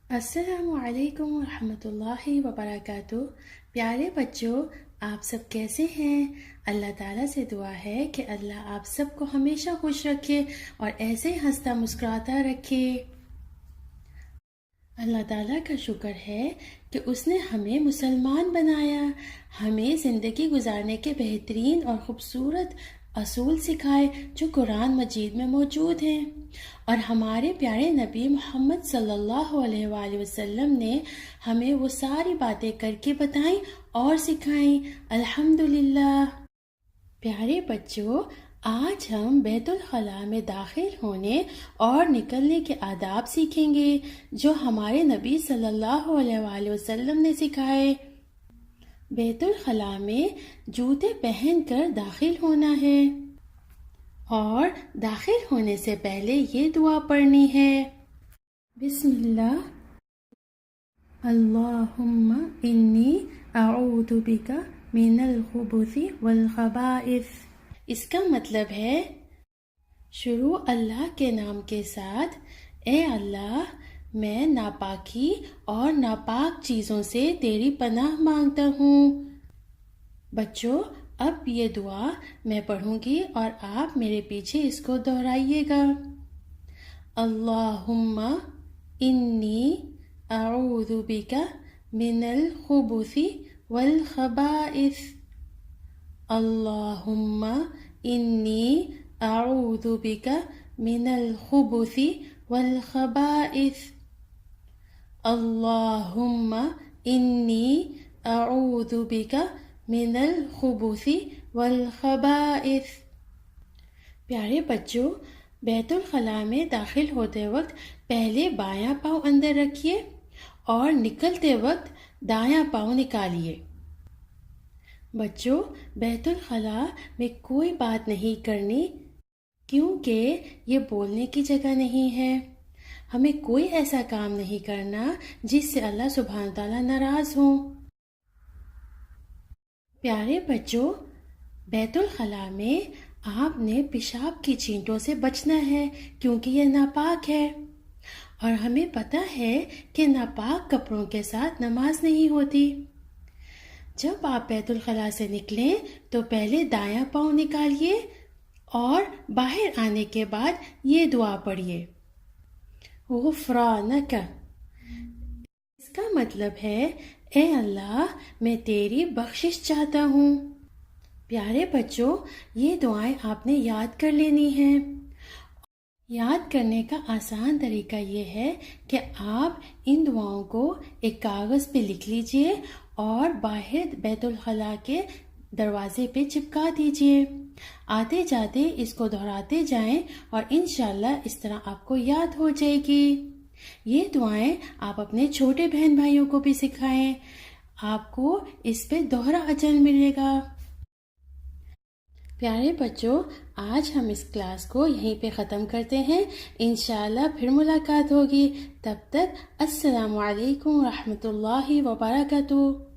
السلام علیکم ورحمۃ اللہ وبرکاتہ۔ پیارے بچوں، آپ سب کیسے ہیں؟ اللہ تعالیٰ سے دعا ہے کہ اللہ آپ سب کو ہمیشہ خوش رکھے اور ایسے ہنستا مسکراتا رکھے۔ اللہ تعالیٰ کا شکر ہے کہ اس نے ہمیں مسلمان بنایا، ہمیں زندگی گزارنے کے بہترین اور خوبصورت اصول سکھائے جو قرآن مجید میں موجود ہیں، اور ہمارے پیارے نبی محمد صلی اللہ علیہ وآلہ وسلم نے ہمیں وہ ساری باتیں کر کے بتائیں اور سکھائیں۔ الحمدللہ۔ پیارے بچوں، آج ہم بیت الخلاء میں داخل ہونے اور نکلنے کے آداب سیکھیں گے جو ہمارے نبی صلی اللہ علیہ وآلہ وسلم نے سکھائے۔ بیت الخلاء میں جوتے پہن کر داخل ہونا ہے اور داخل ہونے سے پہلے یہ دعا پڑھنی ہے۔ بسم اللہ، اللہم انی اعوذ بک من الخبث والخبائث۔ اس کا مطلب ہے شروع اللہ کے نام کے ساتھ، اے اللہ میں ناپاکی اور ناپاک چیزوں سے تیری پناہ مانگتا ہوں۔ بچوں، اب یہ دعا میں پڑھوں گی اور آپ میرے پیچھے اس کو دہرائیے گا۔ اللہم انی اعوذ بک من الخبث والخبائث۔ اللہم انی اعوذ بک من الخبث والخبائث۔ اللہم انی اعوذ بک من الخبث والخبائث۔ پیارے بچوں، بیت الخلاء میں داخل ہوتے وقت پہلے بایاں پاؤں اندر رکھیے اور نکلتے وقت دایاں پاؤں نکالیے۔ بچوں، بیت الخلاء میں کوئی بات نہیں کرنی کیونکہ یہ بولنے کی جگہ نہیں ہے۔ ہمیں کوئی ایسا کام نہیں کرنا جس سے اللہ سبحانہ تعالیٰ ناراض ہوں۔ پیارے بچوں، بیت الخلاء میں آپ نے پیشاب کی چھینٹوں سے بچنا ہے کیونکہ یہ ناپاک ہے، اور ہمیں پتہ ہے کہ ناپاک کپڑوں کے ساتھ نماز نہیں ہوتی۔ جب آپ بیت الخلاء سے نکلیں تو پہلے دایاں پاؤں نکالیے اور باہر آنے کے بعد یہ دعا پڑھیے، غفرانک۔ اس کا مطلب ہے اے اللہ میں تیری بخشش چاہتا ہوں۔ پیارے بچوں، یہ دعائیں آپ نے یاد کر لینی ہیں۔ یاد کرنے کا آسان طریقہ یہ ہے کہ آپ ان دعاؤں کو ایک کاغذ پہ لکھ لیجئے اور باہر بیت الخلاء کے دروازے پہ چپکا دیجئے۔ آتے جاتے اس کو دہراتے جائیں اور انشاءاللہ اس طرح آپ کو یاد ہو جائے گی۔ یہ دعائیں آپ اپنے چھوٹے بہن بھائیوں کو بھی سکھائیں، آپ کو اس پہ دوہرا اجر ملے گا۔ پیارے بچوں، آج ہم اس کلاس کو یہیں پہ ختم کرتے ہیں، انشاءاللہ پھر ملاقات ہوگی۔ تب تک السلام علیکم ورحمۃ اللہ وبرکاتہ۔